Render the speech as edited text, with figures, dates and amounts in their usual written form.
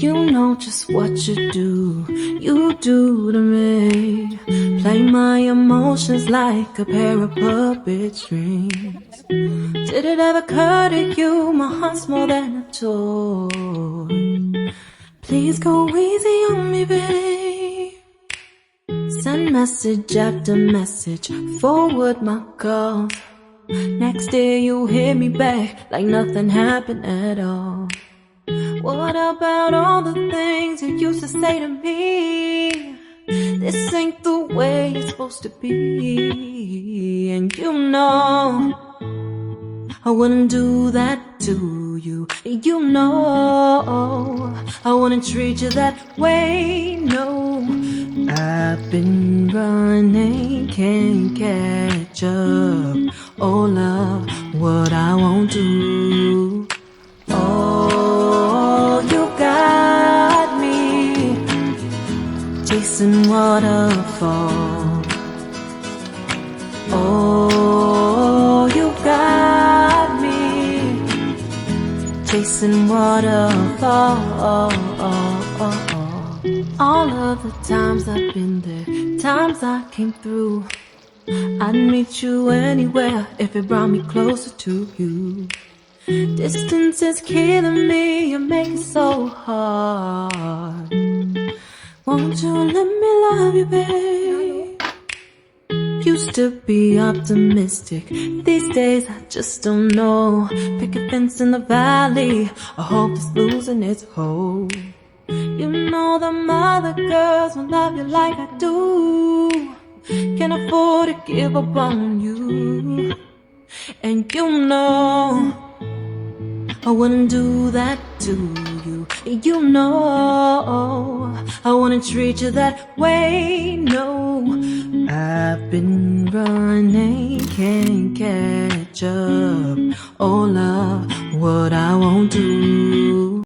You know just what you do to me. Play my emotions like a pair of puppet strings. Did it ever occur to you my heart's more than a toy? Please go easy on me, babe. Send message after message, forward my calls. Next day you hit me back like nothing happened at all. What about all the things you used to say to me? This ain't the way it's supposed to be. And you know I wouldn't do that to you. You know I wouldn't treat you that way, no. I've been running, can't catch up. Oh love, what I won't do. Oh, you got me chasing waterfalls. Oh, you got me chasing waterfalls. All of the times I've been there, times I came through, I'd meet you anywhere if it brought me closer to you. Distance is killing me, you make it so hard. Won't you let me love you, babe? Used to be optimistic, these days I just don't know. Pick a fence in the valley, I hope it's losing its hold. You know them other girls won't love you like I do. Can't afford to give up on you. And you know I wouldn't do that to you. You know I wouldn't treat you that way, no. I've been running, can't catch up. Oh love, what I won't do.